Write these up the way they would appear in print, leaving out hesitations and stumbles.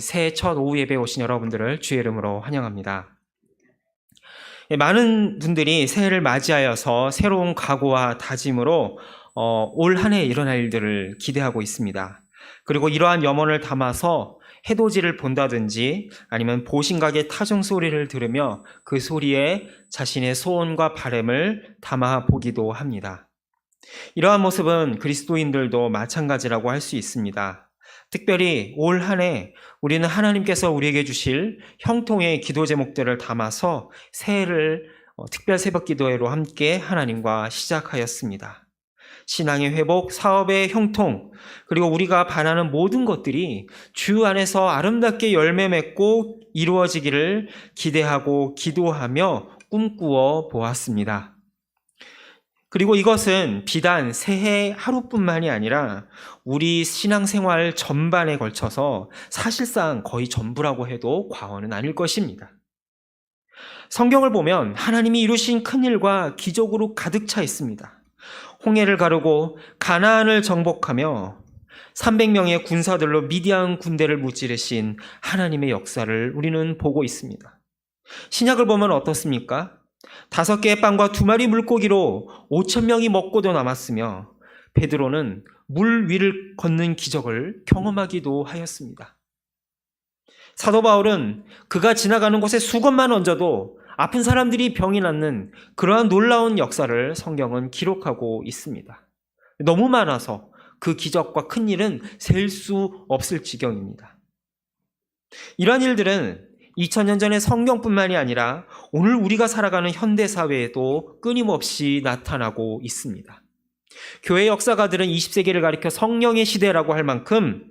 새해 첫 오후 예배에 오신 여러분들을 주의 이름으로 환영합니다. 많은 분들이 새해를 맞이하여서 새로운 각오와 다짐으로 올 한 해 일어날 일들을 기대하고 있습니다. 그리고 이러한 염원을 담아서 해돋이를 본다든지 아니면 보신각의 타종 소리를 들으며 그 소리에 자신의 소원과 바람을 담아 보기도 합니다. 이러한 모습은 그리스도인들도 마찬가지라고 할 수 있습니다. 특별히 올 한 해 우리는 하나님께서 우리에게 주실 형통의 기도 제목들을 담아서 새해를 특별 새벽 기도회로 함께 하나님과 시작하였습니다. 신앙의 회복, 사업의 형통, 그리고 우리가 바라는 모든 것들이 주 안에서 아름답게 열매 맺고 이루어지기를 기대하고 기도하며 꿈꾸어 보았습니다. 그리고 이것은 비단 새해 하루뿐만이 아니라 우리 신앙생활 전반에 걸쳐서 사실상 거의 전부라고 해도 과언은 아닐 것입니다. 성경을 보면 하나님이 이루신 큰일과 기적으로 가득 차 있습니다. 홍해를 가르고 가나안을 정복하며 300명의 군사들로 미디안 군대를 무찌르신 하나님의 역사를 우리는 보고 있습니다. 신약을 보면 어떻습니까? 5개의 빵과 2마리 물고기로 5,000명이 먹고도 남았으며 베드로는 물 위를 걷는 기적을 경험하기도 하였습니다. 사도 바울은 그가 지나가는 곳에 수건만 얹어도 아픈 사람들이 병이 낫는 그러한 놀라운 역사를 성경은 기록하고 있습니다. 너무 많아서 그 기적과 큰 일은 셀 수 없을 지경입니다. 이러한 일들은 2000년 전의 성경뿐만이 아니라 오늘 우리가 살아가는 현대사회에도 끊임없이 나타나고 있습니다. 교회 역사가들은 20세기를 가리켜 성령의 시대라고 할 만큼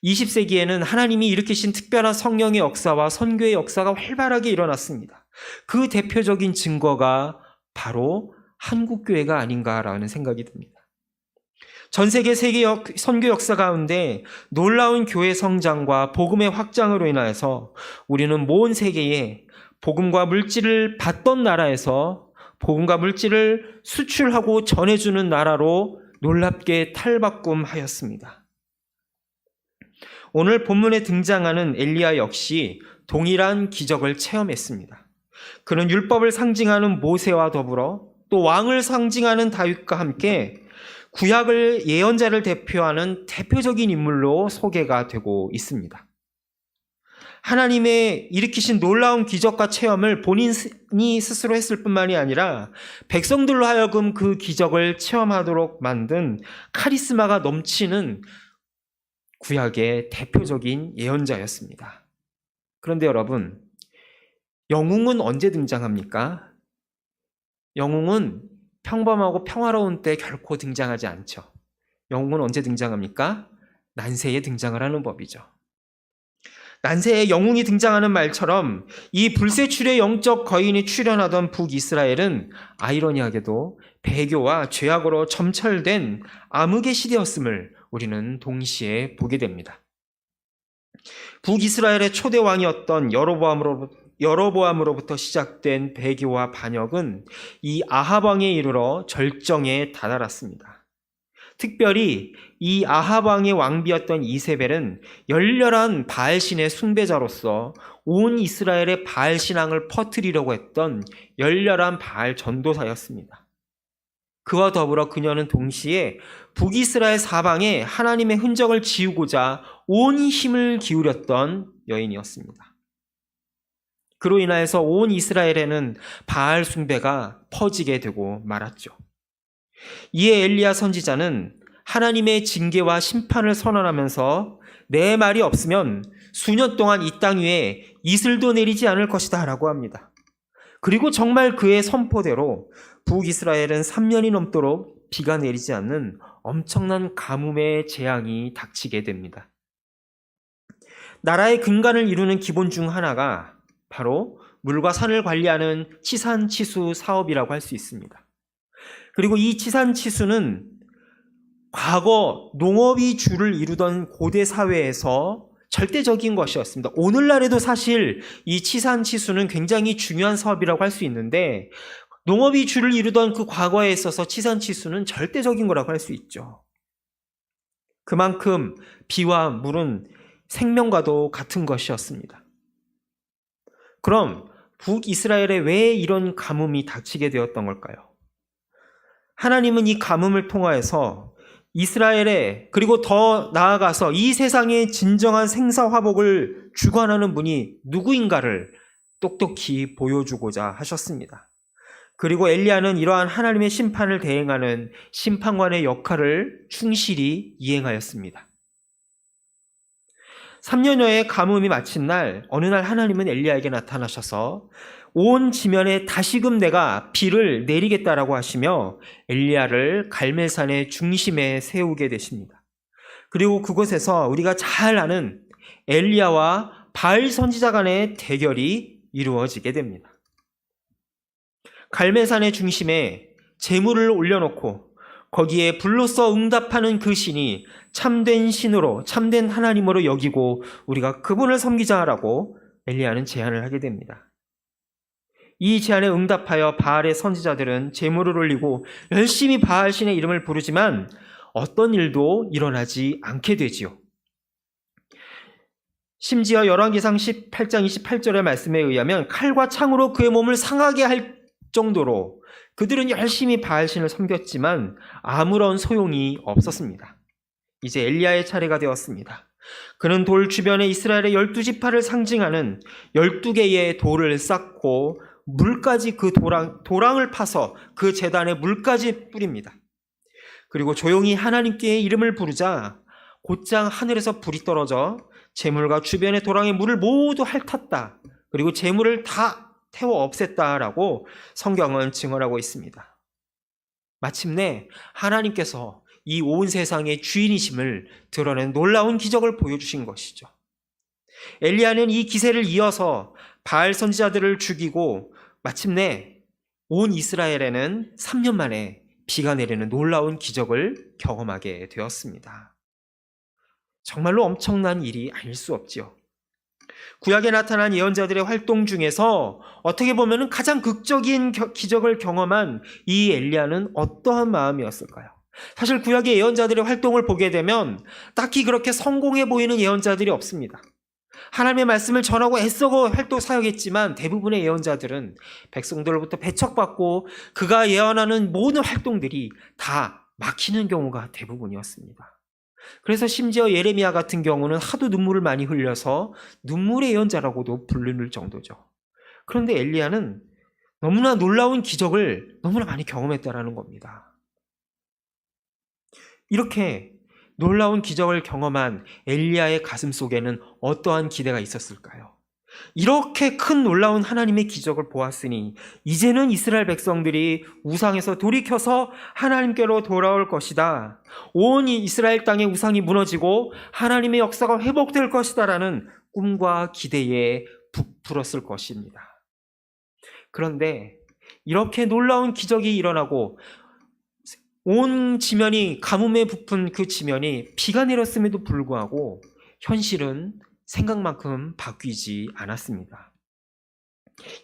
20세기에는 하나님이 일으키신 특별한 성령의 역사와 선교의 역사가 활발하게 일어났습니다. 그 대표적인 증거가 바로 한국교회가 아닌가라는 생각이 듭니다. 전 세계 선교 역사 가운데 놀라운 교회 성장과 복음의 확장으로 인하여서 우리는 온 세계에 복음과 물질을 받던 나라에서 복음과 물질을 수출하고 전해주는 나라로 놀랍게 탈바꿈하였습니다. 오늘 본문에 등장하는 엘리야 역시 동일한 기적을 체험했습니다. 그는 율법을 상징하는 모세와 더불어 또 왕을 상징하는 다윗과 함께 구약을 예언자를 대표하는 대표적인 인물로 소개가 되고 있습니다. 하나님의 일으키신 놀라운 기적과 체험을 본인이 스스로 했을 뿐만이 아니라 백성들로 하여금 그 기적을 체험하도록 만든 카리스마가 넘치는 구약의 대표적인 예언자였습니다. 그런데 여러분, 영웅은 언제 등장합니까? 영웅은 평범하고 평화로운 때 결코 등장하지 않죠. 영웅은 언제 등장합니까? 난세에 등장을 하는 법이죠. 난세에 영웅이 등장하는 말처럼 이 불세출의 영적 거인이 출현하던 북이스라엘은 아이러니하게도 배교와 죄악으로 점철된 암흑의 시대였음을 우리는 동시에 보게 됩니다. 북이스라엘의 초대 왕이었던 여로보암으로부터 시작된 배교와 반역은 이 아합 왕에 이르러 절정에 다다랐습니다. 특별히 이 아합 왕의 왕비였던 이세벨은 열렬한 바알신의 숭배자로서 온 이스라엘의 바알신앙을 퍼뜨리려고 했던 열렬한 바알 전도사였습니다. 그와 더불어 그녀는 동시에 북이스라엘 사방에 하나님의 흔적을 지우고자 온 힘을 기울였던 여인이었습니다. 그로 인하여서 온 이스라엘에는 바알 숭배가 퍼지게 되고 말았죠. 이에 엘리야 선지자는 하나님의 징계와 심판을 선언하면서 내 말이 없으면 수년 동안 이 땅 위에 이슬도 내리지 않을 것이다 라고 합니다. 그리고 정말 그의 선포대로 북이스라엘은 3년이 넘도록 비가 내리지 않는 엄청난 가뭄의 재앙이 닥치게 됩니다. 나라의 근간을 이루는 기본 중 하나가 바로 물과 산을 관리하는 치산치수 사업이라고 할 수 있습니다. 그리고 이 치산치수는 과거 농업이 주를 이루던 고대 사회에서 절대적인 것이었습니다. 오늘날에도 사실 이 치산치수는 굉장히 중요한 사업이라고 할 수 있는데 농업이 주를 이루던 그 과거에 있어서 치산치수는 절대적인 거라고 할 수 있죠. 그만큼 비와 물은 생명과도 같은 것이었습니다. 그럼 북이스라엘에 왜 이런 가뭄이 닥치게 되었던 걸까요? 하나님은 이 가뭄을 통하여서 이스라엘에, 그리고 더 나아가서 이 세상의 진정한 생사화복을 주관하는 분이 누구인가를 똑똑히 보여주고자 하셨습니다. 그리고 엘리야는 이러한 하나님의 심판을 대행하는 심판관의 역할을 충실히 이행하였습니다. 3년여의 가뭄이 마친 날, 어느 날 하나님은 엘리야에게 나타나셔서 온 지면에 다시금 내가 비를 내리겠다라고 하시며 엘리야를 갈멜산의 중심에 세우게 되십니다. 그리고 그곳에서 우리가 잘 아는 엘리야와 바알 선지자 간의 대결이 이루어지게 됩니다. 갈멜산의 중심에 제물을 올려놓고 거기에 불로써 응답하는 그 신이 참된 신으로, 참된 하나님으로 여기고 우리가 그분을 섬기자라고 엘리야는 제안을 하게 됩니다. 이 제안에 응답하여 바알의 선지자들은 제물을 올리고 열심히 바알 신의 이름을 부르지만 어떤 일도 일어나지 않게 되지요. 심지어 열왕기상 18장 28절의 말씀에 의하면 칼과 창으로 그의 몸을 상하게 할 정도로 그들은 열심히 바알 신을 섬겼지만 아무런 소용이 없었습니다. 이제 엘리야의 차례가 되었습니다. 그는 돌 주변에 이스라엘의 12지파를 상징하는 12개의 돌을 쌓고 물까지 그 도랑을 파서 그 제단에 물까지 뿌립니다. 그리고 조용히 하나님께 이름을 부르자 곧장 하늘에서 불이 떨어져 제물과 주변의 도랑의 물을 모두 핥았다. 그리고 제물을 다 태워 없앴다라고 성경은 증언하고 있습니다. 마침내 하나님께서 이 온 세상의 주인이심을 드러낸 놀라운 기적을 보여주신 것이죠. 엘리야는 이 기세를 이어서 바알 선지자들을 죽이고 마침내 온 이스라엘에는 3년 만에 비가 내리는 놀라운 기적을 경험하게 되었습니다. 정말로 엄청난 일이 아닐 수 없지요. 구약에 나타난 예언자들의 활동 중에서 어떻게 보면 가장 극적인 기적을 경험한 이 엘리야는 어떠한 마음이었을까요? 사실 구약의 예언자들의 활동을 보게 되면 딱히 그렇게 성공해 보이는 예언자들이 없습니다. 하나님의 말씀을 전하고 애써 활동 사역했지만 대부분의 예언자들은 백성들로부터 배척받고 그가 예언하는 모든 활동들이 다 막히는 경우가 대부분이었습니다. 그래서 심지어 예레미야 같은 경우는 하도 눈물을 많이 흘려서 눈물의 예언자라고도 부르는 정도죠. 그런데 엘리야는 너무나 놀라운 기적을 너무나 많이 경험했다라는 겁니다. 이렇게 놀라운 기적을 경험한 엘리야의 가슴 속에는 어떠한 기대가 있었을까요? 이렇게 큰 놀라운 하나님의 기적을 보았으니 이제는 이스라엘 백성들이 우상에서 돌이켜서 하나님께로 돌아올 것이다. 온 이스라엘 땅의 우상이 무너지고 하나님의 역사가 회복될 것이다라는 꿈과 기대에 부풀었을 것입니다. 그런데 이렇게 놀라운 기적이 일어나고 온 지면이 가뭄에 부푼 그 지면이 비가 내렸음에도 불구하고 현실은 생각만큼 바뀌지 않았습니다.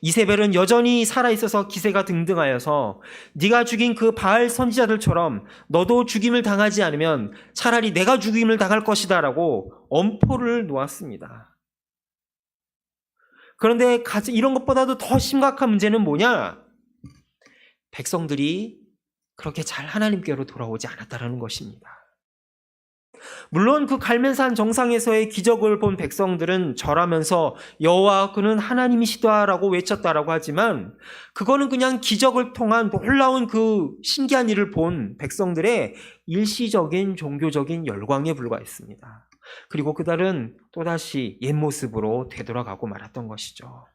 이세벨은 여전히 살아있어서 기세가 등등하여서 네가 죽인 그 바알 선지자들처럼 너도 죽임을 당하지 않으면 차라리 내가 죽임을 당할 것이다 라고 엄포를 놓았습니다. 그런데 이런 것보다도 더 심각한 문제는 뭐냐? 백성들이 그렇게 잘 하나님께로 돌아오지 않았다는 것입니다. 물론 그 갈멜산 정상에서의 기적을 본 백성들은 절하면서 여호와 그는 하나님이시다라고 외쳤다라고 하지만 그거는 그냥 기적을 통한 놀라운 그 신기한 일을 본 백성들의 일시적인 종교적인 열광에 불과했습니다. 그리고 그들은 또다시 옛 모습으로 되돌아가고 말았던 것이죠.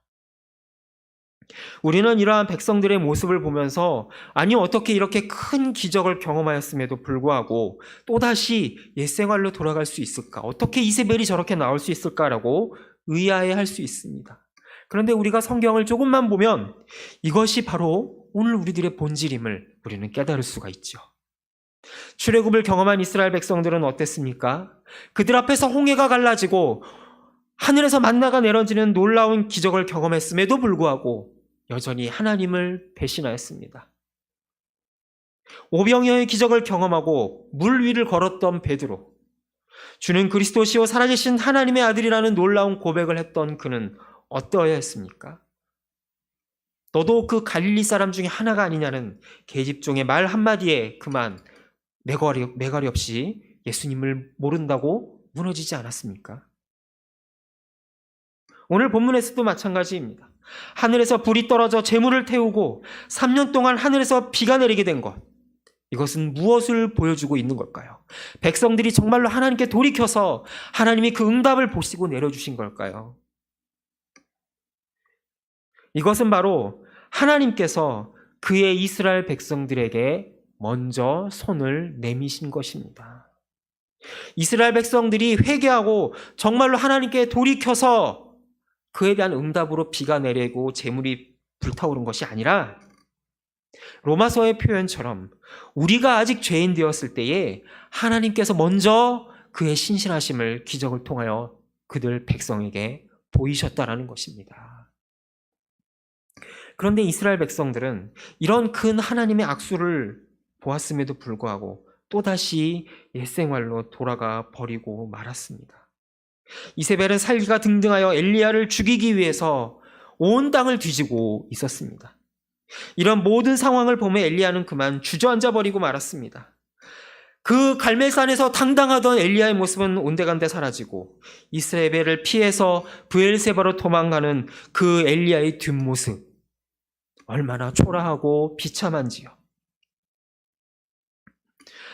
우리는 이러한 백성들의 모습을 보면서 아니 어떻게 이렇게 큰 기적을 경험하였음에도 불구하고 또다시 옛생활로 돌아갈 수 있을까? 어떻게 이세벨이 저렇게 나올 수 있을까라고 의아해할 수 있습니다. 그런데 우리가 성경을 조금만 보면 이것이 바로 오늘 우리들의 본질임을 우리는 깨달을 수가 있죠. 출애굽을 경험한 이스라엘 백성들은 어땠습니까? 그들 앞에서 홍해가 갈라지고 하늘에서 만나가 내려지는 놀라운 기적을 경험했음에도 불구하고 여전히 하나님을 배신하였습니다. 오병이어의 기적을 경험하고 물 위를 걸었던 베드로, 주는 그리스도시요 살아계신 하나님의 아들이라는 놀라운 고백을 했던 그는 어떠해야 했습니까? 너도 그 갈릴리 사람 중에 하나가 아니냐는 계집종의 말 한마디에 그만 매가리 없이 예수님을 모른다고 무너지지 않았습니까? 오늘 본문에서도 마찬가지입니다. 하늘에서 불이 떨어져 재물을 태우고 3년 동안 하늘에서 비가 내리게 된 것, 이것은 무엇을 보여주고 있는 걸까요? 백성들이 정말로 하나님께 돌이켜서 하나님이 그 응답을 보시고 내려주신 걸까요? 이것은 바로 하나님께서 그의 이스라엘 백성들에게 먼저 손을 내미신 것입니다. 이스라엘 백성들이 회개하고 정말로 하나님께 돌이켜서 그에 대한 응답으로 비가 내리고 재물이 불타오른 것이 아니라 로마서의 표현처럼 우리가 아직 죄인 되었을 때에 하나님께서 먼저 그의 신실하심을 기적을 통하여 그들 백성에게 보이셨다라는 것입니다. 그런데 이스라엘 백성들은 이런 큰 하나님의 악수를 보았음에도 불구하고 또다시 옛생활로 돌아가 버리고 말았습니다. 이세벨은 살기가 등등하여 엘리야를 죽이기 위해서 온 땅을 뒤지고 있었습니다. 이런 모든 상황을 보며 엘리야는 그만 주저앉아 버리고 말았습니다. 그 갈멜산에서 당당하던 엘리야의 모습은 온데간데 사라지고 이세벨을 피해서 브엘세바로 도망가는 그 엘리야의 뒷모습, 얼마나 초라하고 비참한지요.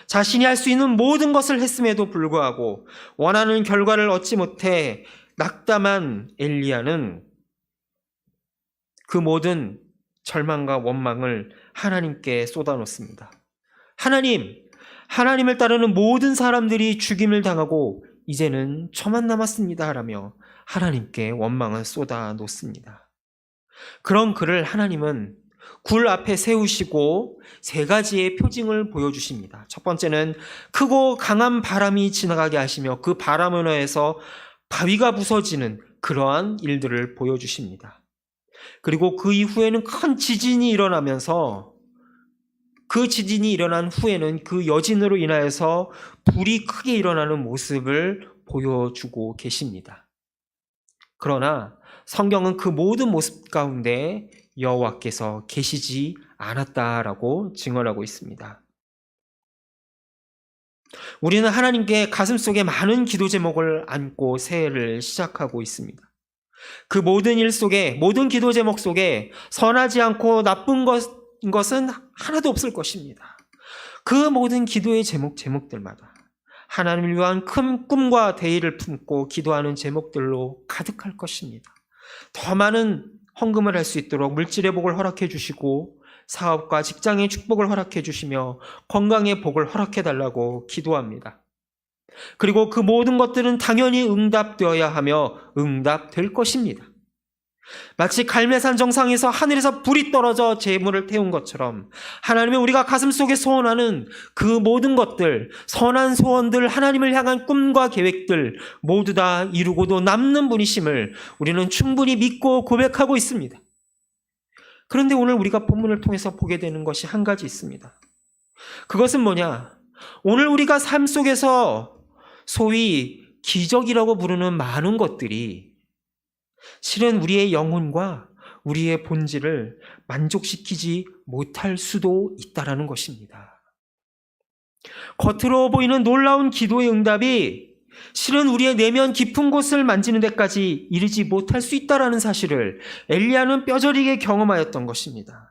자신이 할 수 있는 모든 것을 했음에도 불구하고 원하는 결과를 얻지 못해 낙담한 엘리야는 그 모든 절망과 원망을 하나님께 쏟아놓습니다. 하나님을 따르는 모든 사람들이 죽임을 당하고 이제는 저만 남았습니다 하라며 하나님께 원망을 쏟아놓습니다. 그런 그를 하나님은 굴 앞에 세우시고 세 가지의 표징을 보여주십니다. 첫 번째는 크고 강한 바람이 지나가게 하시며 그 바람으로 해서 바위가 부서지는 그러한 일들을 보여주십니다. 그리고 그 이후에는 큰 지진이 일어나면서 그 지진이 일어난 후에는 그 여진으로 인하여서 불이 크게 일어나는 모습을 보여주고 계십니다. 그러나 성경은 그 모든 모습 가운데 여호와께서 계시지 않았다라고 증언하고 있습니다. 우리는 하나님께 가슴속에 많은 기도 제목을 안고 새해를 시작하고 있습니다. 그 모든 일 속에, 모든 기도 제목 속에 선하지 않고 나쁜 것은 하나도 없을 것입니다. 그 모든 기도의 제목들마다 하나님을 위한 큰 꿈과 대의를 품고 기도하는 제목들로 가득할 것입니다. 더 많은 헌금을 할 수 있도록 물질의 복을 허락해 주시고 사업과 직장의 축복을 허락해 주시며 건강의 복을 허락해 달라고 기도합니다. 그리고 그 모든 것들은 당연히 응답되어야 하며 응답될 것입니다. 마치 갈멜산 정상에서 하늘에서 불이 떨어져 재물을 태운 것처럼 하나님은 우리가 가슴속에 소원하는 그 모든 것들, 선한 소원들, 하나님을 향한 꿈과 계획들 모두 다 이루고도 남는 분이심을 우리는 충분히 믿고 고백하고 있습니다. 그런데 오늘 우리가 본문을 통해서 보게 되는 것이 한 가지 있습니다. 그것은 뭐냐? 오늘 우리가 삶 속에서 소위 기적이라고 부르는 많은 것들이 실은 우리의 영혼과 우리의 본질을 만족시키지 못할 수도 있다는 것입니다. 겉으로 보이는 놀라운 기도의 응답이 실은 우리의 내면 깊은 곳을 만지는 데까지 이르지 못할 수 있다는 사실을 엘리야는 뼈저리게 경험하였던 것입니다.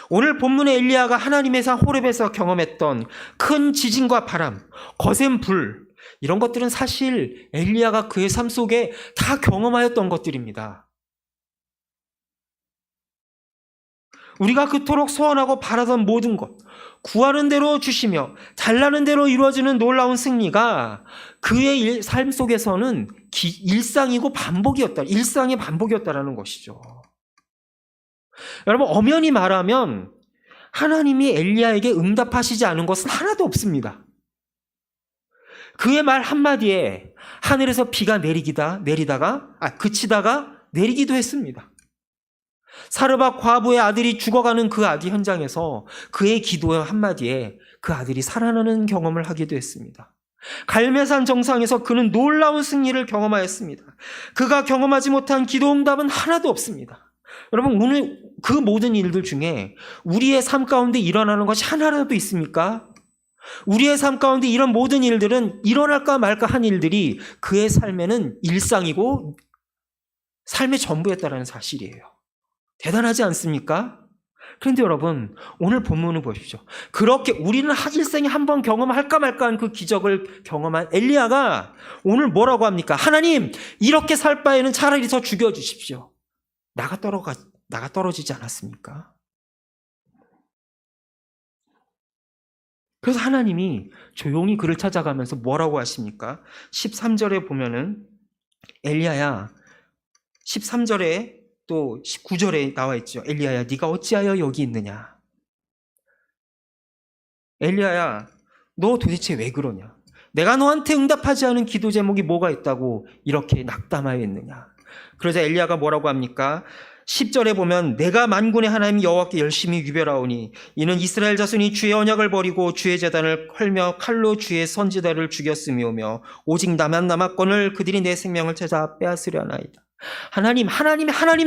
오늘 본문의 엘리야가 하나님의 산 호렙에서 경험했던 큰 지진과 바람, 거센 불, 이런 것들은 사실 엘리야가 그의 삶 속에 다 경험하였던 것들입니다. 우리가 그토록 소원하고 바라던 모든 것, 구하는 대로 주시며 달라는 대로 이루어지는 놀라운 승리가 그의 삶 속에서는 일상이고 반복이었다. 일상의 반복이었다라는 것이죠. 여러분, 엄연히 말하면 하나님이 엘리야에게 응답하시지 않은 것은 하나도 없습니다. 그의 말 한마디에 하늘에서 비가 내리다가 그치다가 내리기도 했습니다. 사르밧 과부의 아들이 죽어가는 그 아기 현장에서 그의 기도 한마디에 그 아들이 살아나는 경험을 하기도 했습니다. 갈매산 정상에서 그는 놀라운 승리를 경험하였습니다. 그가 경험하지 못한 기도 응답은 하나도 없습니다. 여러분, 오늘 그 모든 일들 중에 우리의 삶 가운데 일어나는 것이 하나라도 있습니까? 우리의 삶 가운데 이런 모든 일들은 일어날까 말까 한 일들이 그의 삶에는 일상이고 삶의 전부였다는 사실이에요. 대단하지 않습니까? 그런데 여러분, 오늘 본문을 보십시오. 그렇게 우리는 일생에 한 번 경험할까 말까 한 그 기적을 경험한 엘리야가 오늘 뭐라고 합니까? 하나님, 이렇게 살 바에는 차라리 더 죽여주십시오. 나가 떨어지지 않았습니까? 그래서 하나님이 조용히 그를 찾아가면서 뭐라고 하십니까? 13절에 보면은 엘리야야, 13절에 또 19절에 나와 있죠. 엘리야야, 네가 어찌하여 여기 있느냐? 엘리야야, 너 도대체 왜 그러냐? 내가 너한테 응답하지 않은 기도 제목이 뭐가 있다고 이렇게 낙담하여 있느냐? 그러자 엘리야가 뭐라고 합니까? 10절에 보면 내가 만군의 하나님 여호와께 열심히 유별하오니 이는 이스라엘 자손이 주의 언약을 버리고 주의 제단을 헐며 칼로 주의 선지자를 죽였음이오며 오직 나만 남았건을 그들이 내 생명을 찾아 빼앗으려 하나이다. 하나님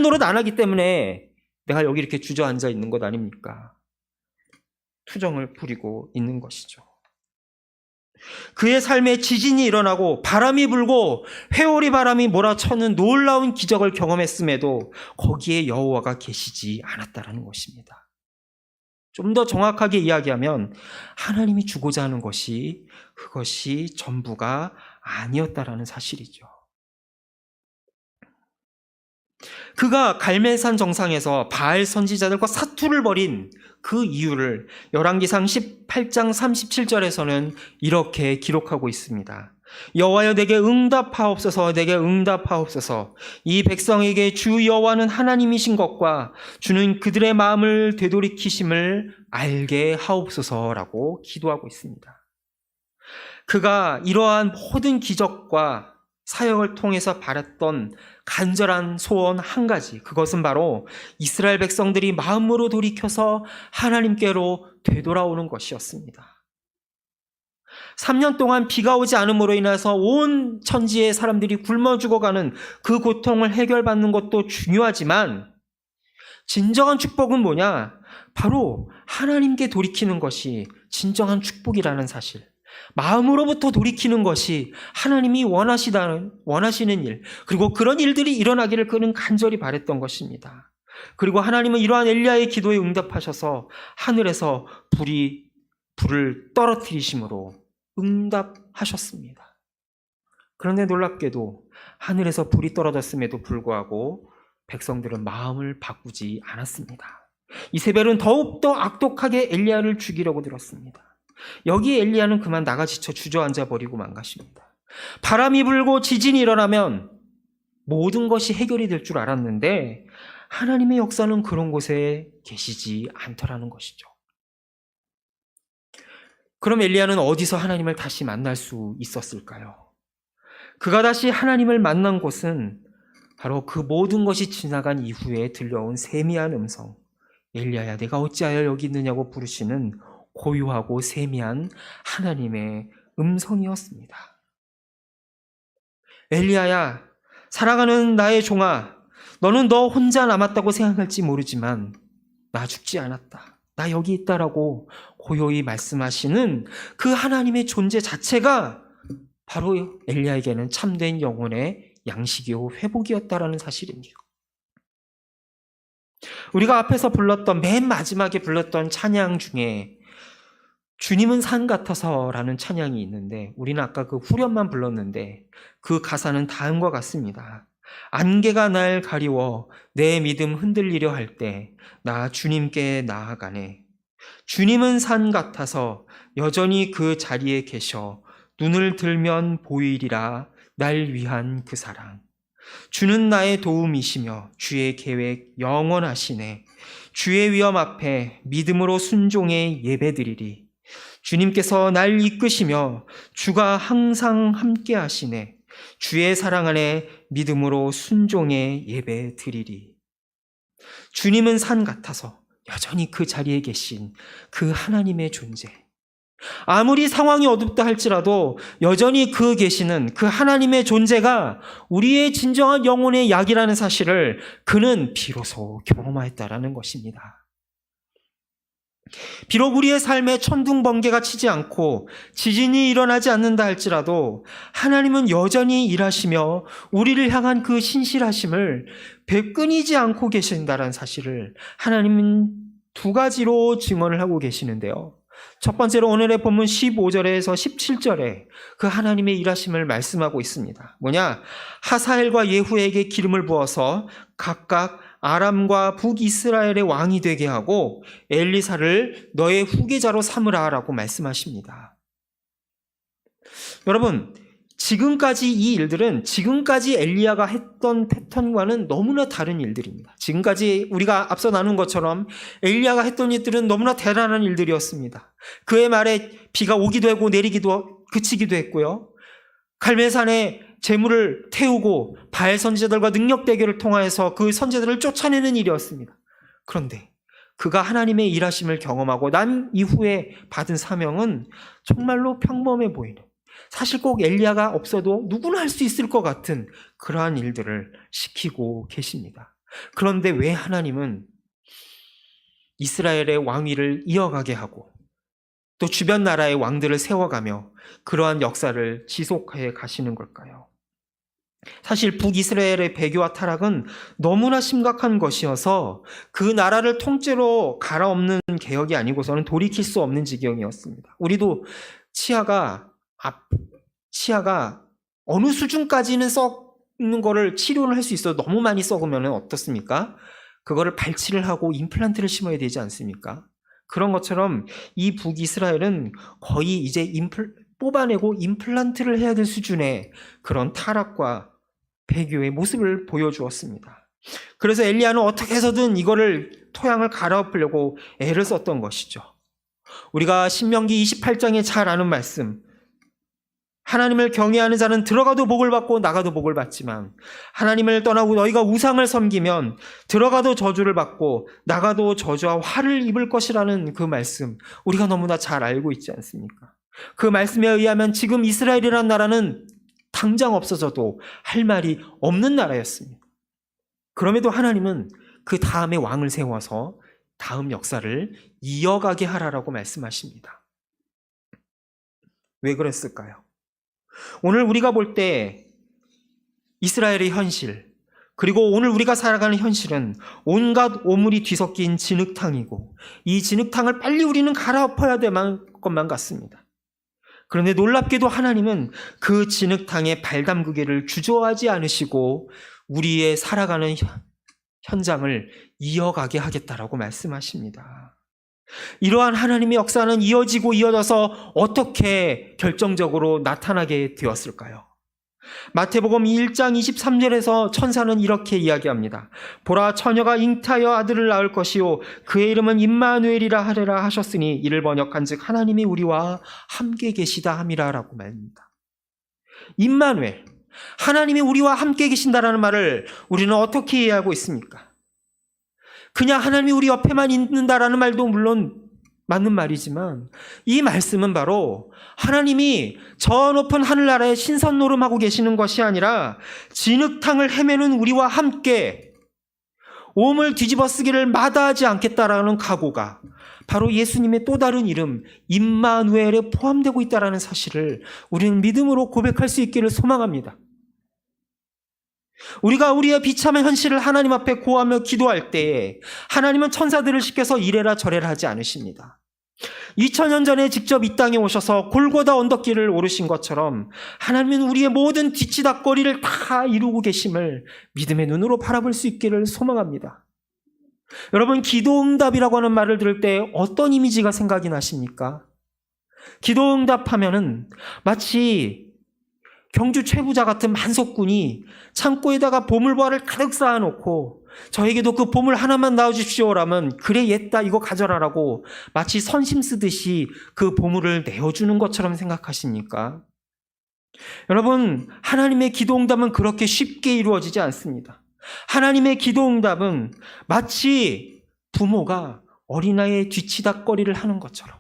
노릇 안 하기 때문에 내가 여기 이렇게 주저앉아 있는 것 아닙니까? 투정을 부리고 있는 것이죠. 그의 삶에 지진이 일어나고 바람이 불고 회오리 바람이 몰아쳐는 놀라운 기적을 경험했음에도 거기에 여호와가 계시지 않았다라는 것입니다. 좀 더 정확하게 이야기하면 하나님이 주고자 하는 것이 그것이 전부가 아니었다라는 사실이죠. 그가 갈멜산 정상에서 바알 선지자들과 사투를 벌인 그 이유를 열왕기상 18장 37절에서는 이렇게 기록하고 있습니다. 여호와여 내게 응답하옵소서, 내게 응답하옵소서. 이 백성에게 주 여호와는 하나님이신 것과 주는 그들의 마음을 되돌이키심을 알게 하옵소서라고 기도하고 있습니다. 그가 이러한 모든 기적과 사역을 통해서 바랐던 간절한 소원 한 가지, 그것은 바로 이스라엘 백성들이 마음으로 돌이켜서 하나님께로 되돌아오는 것이었습니다. 3년 동안 비가 오지 않음으로 인해서 온 천지의 사람들이 굶어 죽어가는 그 고통을 해결받는 것도 중요하지만 진정한 축복은 뭐냐? 바로 하나님께 돌이키는 것이 진정한 축복이라는 사실. 마음으로부터 돌이키는 것이 하나님이 원하시는 일, 그리고 그런 일들이 일어나기를 그는 간절히 바랬던 것입니다. 그리고 하나님은 이러한 엘리야의 기도에 응답하셔서 하늘에서 불을 떨어뜨리심으로 응답하셨습니다. 그런데 놀랍게도 하늘에서 불이 떨어졌음에도 불구하고 백성들은 마음을 바꾸지 않았습니다. 이세벨은 더욱더 악독하게 엘리야를 죽이려고 들었습니다. 여기에 엘리야는 그만 나가 지쳐 주저앉아 버리고 망가십니다. 바람이 불고 지진이 일어나면 모든 것이 해결이 될 줄 알았는데 하나님의 역사는 그런 곳에 계시지 않더라는 것이죠. 그럼 엘리야는 어디서 하나님을 다시 만날 수 있었을까요? 그가 다시 하나님을 만난 곳은 바로 그 모든 것이 지나간 이후에 들려온 세미한 음성, 엘리야야 내가 어찌하여 여기 있느냐고 부르시는 고요하고 세미한 하나님의 음성이었습니다. 엘리야야, 사랑하는 나의 종아, 너는 너 혼자 남았다고 생각할지 모르지만 나 죽지 않았다. 나 여기 있다라고 고요히 말씀하시는 그 하나님의 존재 자체가 바로 엘리야에게는 참된 영혼의 양식이요 회복이었다라는 사실입니다. 우리가 앞에서 불렀던 맨 마지막에 불렀던 찬양 중에 주님은 산 같아서라는 찬양이 있는데 우리는 아까 그 후렴만 불렀는데 그 가사는 다음과 같습니다. 안개가 날 가리워 내 믿음 흔들리려 할 때 나 주님께 나아가네. 주님은 산 같아서 여전히 그 자리에 계셔 눈을 들면 보이리라 날 위한 그 사랑. 주는 나의 도움이시며 주의 계획 영원하시네. 주의 위엄 앞에 믿음으로 순종해 예배드리리. 주님께서 날 이끄시며 주가 항상 함께 하시네. 주의 사랑 안에 믿음으로 순종해 예배 드리리. 주님은 산 같아서 여전히 그 자리에 계신 그 하나님의 존재. 아무리 상황이 어둡다 할지라도 여전히 그 계시는 그 하나님의 존재가 우리의 진정한 영혼의 약이라는 사실을 그는 비로소 경험하였다라는 것입니다. 비록 우리의 삶에 천둥번개가 치지 않고 지진이 일어나지 않는다 할지라도 하나님은 여전히 일하시며 우리를 향한 그 신실하심을 끊이지 않고 계신다는 사실을 하나님은 두 가지로 증언을 하고 계시는데요. 첫 번째로 오늘의 본문 15절에서 17절에 그 하나님의 일하심을 말씀하고 있습니다. 뭐냐? 하사엘과 예후에게 기름을 부어서 각각 아람과 북이스라엘의 왕이 되게 하고 엘리사를 너의 후계자로 삼으라라고 말씀하십니다. 여러분, 지금까지 이 일들은 지금까지 엘리야가 했던 패턴과는 너무나 다른 일들입니다. 지금까지 우리가 앞서 나눈 것처럼 엘리야가 했던 일들은 너무나 대단한 일들이었습니다. 그의 말에 비가 오기도 하고 내리기도 그치기도 했고요. 갈멜산에 재물을 태우고 바알 선지자들과 능력 대결을 통하여서 그 선지자들을 쫓아내는 일이었습니다. 그런데 그가 하나님의 일하심을 경험하고 난 이후에 받은 사명은 정말로 평범해 보이는, 사실 꼭 엘리야가 없어도 누구나 할 수 있을 것 같은 그러한 일들을 시키고 계십니다. 그런데 왜 하나님은 이스라엘의 왕위를 이어가게 하고 또 주변 나라의 왕들을 세워가며 그러한 역사를 지속해 가시는 걸까요? 사실 북이스라엘의 배교와 타락은 너무나 심각한 것이어서 그 나라를 통째로 갈아엎는 개혁이 아니고서는 돌이킬 수 없는 지경이었습니다. 우리도 치아가 어느 수준까지는 썩는 거를 치료를 할 수 있어도 너무 많이 썩으면 어떻습니까? 그거를 발치를 하고 임플란트를 심어야 되지 않습니까? 그런 것처럼 이 북이스라엘은 거의 이제 뽑아내고 임플란트를 해야 될 수준의 그런 타락과 배교의 모습을 보여주었습니다. 그래서 엘리야는 어떻게 해서든 이거를 토양을 갈아엎으려고 애를 썼던 것이죠. 우리가 신명기 28장에 잘 아는 말씀, 하나님을 경외하는 자는 들어가도 복을 받고 나가도 복을 받지만 하나님을 떠나고 너희가 우상을 섬기면 들어가도 저주를 받고 나가도 저주와 화를 입을 것이라는 그 말씀, 우리가 너무나 잘 알고 있지 않습니까? 그 말씀에 의하면 지금 이스라엘이라는 나라는 당장 없어져도 할 말이 없는 나라였습니다. 그럼에도 하나님은 그 다음에 왕을 세워서 다음 역사를 이어가게 하라라고 말씀하십니다. 왜 그랬을까요? 오늘 우리가 볼 때 이스라엘의 현실, 그리고 오늘 우리가 살아가는 현실은 온갖 오물이 뒤섞인 진흙탕이고 이 진흙탕을 빨리 우리는 갈아엎어야 될 것만 같습니다. 그런데 놀랍게도 하나님은 그 진흙탕에 발 담그기를 주저하지 않으시고 우리의 살아가는 현장을 이어가게 하겠다라고 말씀하십니다. 이러한 하나님의 역사는 이어지고 이어져서 어떻게 결정적으로 나타나게 되었을까요? 마태복음 1장 23절에서 천사는 이렇게 이야기합니다. 보라, 처녀가 잉타하여 아들을 낳을 것이요 그의 이름은 임마누엘이라 하리라 하셨으니 이를 번역한즉 하나님이 우리와 함께 계시다 함이라라고 말합니다. 임마누엘, 하나님이 우리와 함께 계신다라는 말을 우리는 어떻게 이해하고 있습니까? 그냥 하나님이 우리 옆에만 있는다라는 말도 물론 맞는 말이지만 이 말씀은 바로 하나님이 저 높은 하늘나라에 신선 노름하고 계시는 것이 아니라 진흙탕을 헤매는 우리와 함께 오물 뒤집어쓰기를 마다하지 않겠다라는 각오가 바로 예수님의 또 다른 이름 임마누엘에 포함되고 있다는 사실을 우리는 믿음으로 고백할 수 있기를 소망합니다. 우리가 우리의 비참한 현실을 하나님 앞에 고하며 기도할 때에 하나님은 천사들을 시켜서 이래라 저래라 하지 않으십니다. 2000년 전에 직접 이 땅에 오셔서 골고다 언덕길을 오르신 것처럼 하나님은 우리의 모든 뒤치다거리를 다 이루고 계심을 믿음의 눈으로 바라볼 수 있기를 소망합니다. 여러분, 기도응답이라고 하는 말을 들을 때 어떤 이미지가 생각이 나십니까? 기도응답하면은 마치 경주 최부자 같은 만석군이 창고에다가 보물보화를 가득 쌓아놓고 저에게도 그 보물 하나만 낳아주십시오라면 그래 옛다 이거 가져라라고 마치 선심 쓰듯이 그 보물을 내어주는 것처럼 생각하십니까? 여러분, 하나님의 기도응답은 그렇게 쉽게 이루어지지 않습니다. 하나님의 기도응답은 마치 부모가 어린아이의 뒤치다꺼리를 하는 것처럼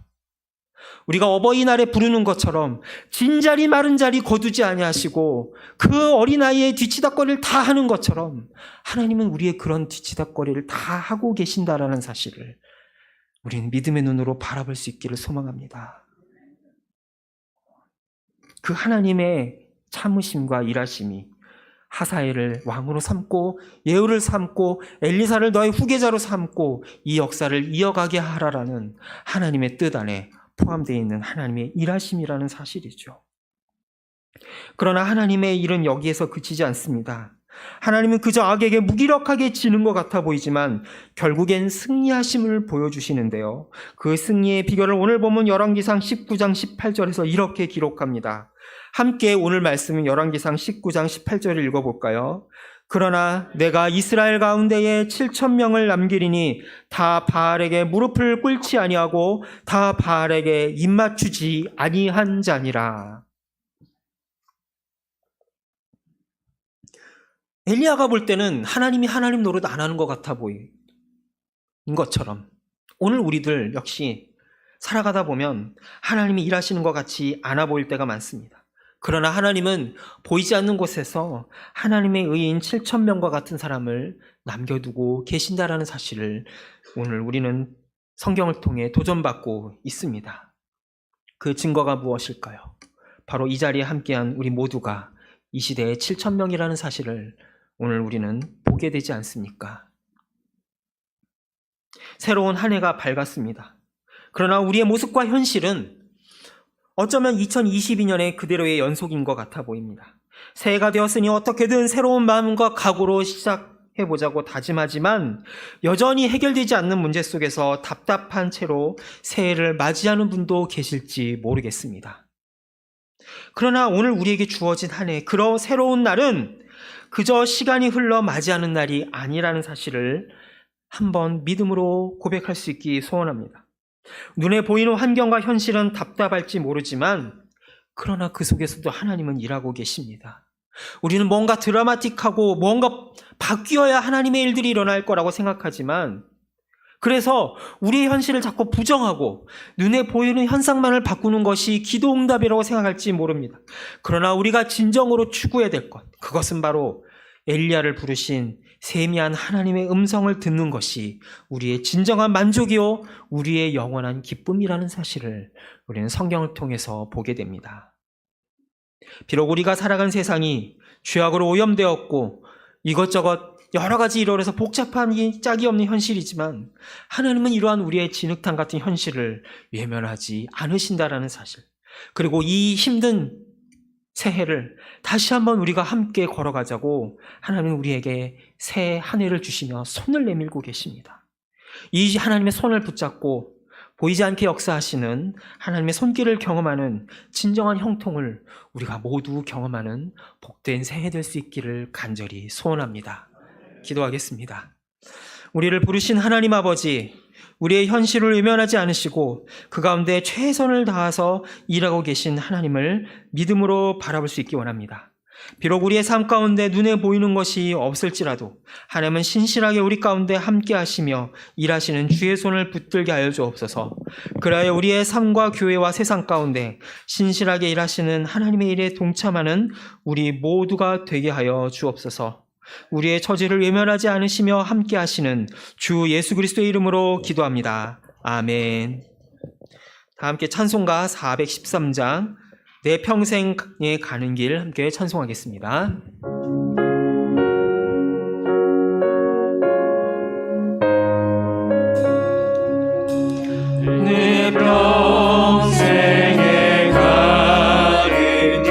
우리가 어버이날에 부르는 것처럼 진자리 마른 자리 거두지 아니하시고 그 어린아이의 뒤치다꺼리를 다 하는 것처럼 하나님은 우리의 그런 뒤치다꺼리를 다 하고 계신다라는 사실을 우리는 믿음의 눈으로 바라볼 수 있기를 소망합니다. 그 하나님의 참으심과 일하심이 하사엘을 왕으로 삼고 예후를 삼고 엘리사를 너의 후계자로 삼고 이 역사를 이어가게 하라라는 하나님의 뜻 안에 포함되어 있는 하나님의 일하심이라는 사실이죠. 그러나 하나님의 일은 여기에서 그치지 않습니다. 하나님은 그저 악에게 무기력하게 지는 것 같아 보이지만 결국엔 승리하심을 보여주시는데요. 그 승리의 비결을 오늘 보면 열왕기상 19장 18절에서 이렇게 기록합니다. 함께 오늘 말씀은 열왕기상 19장 18절을 읽어볼까요? 그러나 내가 이스라엘 가운데에 7,000명을 남기리니 다 바알에게 무릎을 꿇지 아니하고 다 바알에게 입맞추지 아니한 자니라. 엘리야가 볼 때는 하나님이 하나님 노릇 안 하는 것 같아 보이는 것처럼 오늘 우리들 역시 살아가다 보면 하나님이 일하시는 것 같이 않아 보일 때가 많습니다. 그러나 하나님은 보이지 않는 곳에서 하나님의 의인 7,000명과 같은 사람을 남겨두고 계신다라는 사실을 오늘 우리는 성경을 통해 도전받고 있습니다. 그 증거가 무엇일까요? 바로 이 자리에 함께한 우리 모두가 이 시대의 7,000명이라는 사실을 오늘 우리는 보게 되지 않습니까? 새로운 한 해가 밝았습니다. 그러나 우리의 모습과 현실은 어쩌면 2022년의 그대로의 연속인 것 같아 보입니다. 새해가 되었으니 어떻게든 새로운 마음과 각오로 시작해보자고 다짐하지만 여전히 해결되지 않는 문제 속에서 답답한 채로 새해를 맞이하는 분도 계실지 모르겠습니다. 그러나 오늘 우리에게 주어진 한 해, 그러 새로운 날은 그저 시간이 흘러 맞이하는 날이 아니라는 사실을 한번 믿음으로 고백할 수 있기 소원합니다. 눈에 보이는 환경과 현실은 답답할지 모르지만 그러나 그 속에서도 하나님은 일하고 계십니다. 우리는 뭔가 드라마틱하고 뭔가 바뀌어야 하나님의 일들이 일어날 거라고 생각하지만 그래서 우리의 현실을 자꾸 부정하고 눈에 보이는 현상만을 바꾸는 것이 기도 응답이라고 생각할지 모릅니다. 그러나 우리가 진정으로 추구해야 될 것, 그것은 바로 엘리야를 부르신 세미한 하나님의 음성을 듣는 것이 우리의 진정한 만족이요 우리의 영원한 기쁨이라는 사실을 우리는 성경을 통해서 보게 됩니다. 비록 우리가 살아간 세상이 죄악으로 오염되었고 이것저것 여러 가지 이론에서 복잡한 짝이 없는 현실이지만 하나님은 이러한 우리의 진흙탕 같은 현실을 외면하지 않으신다라는 사실, 그리고 이 힘든 새해를 다시 한번 우리가 함께 걸어가자고 하나님은 우리에게 새 한 해를 주시며 손을 내밀고 계십니다. 이 하나님의 손을 붙잡고 보이지 않게 역사하시는 하나님의 손길을 경험하는 진정한 형통을 우리가 모두 경험하는 복된 새해 될 수 있기를 간절히 소원합니다. 기도하겠습니다. 우리를 부르신 하나님 아버지, 우리의 현실을 외면하지 않으시고 그 가운데 최선을 다해서 일하고 계신 하나님을 믿음으로 바라볼 수 있기 원합니다. 비록 우리의 삶 가운데 눈에 보이는 것이 없을지라도 하나님은 신실하게 우리 가운데 함께 하시며 일하시는 주의 손을 붙들게 하여 주옵소서. 그리하여 우리의 삶과 교회와 세상 가운데 신실하게 일하시는 하나님의 일에 동참하는 우리 모두가 되게 하여 주옵소서. 우리의 처지를 외면하지 않으시며 함께 하시는 주 예수 그리스도의 이름으로 기도합니다. 아멘. 다 함께 찬송가 413장 내 평생에 가는 길 함께 찬송하겠습니다.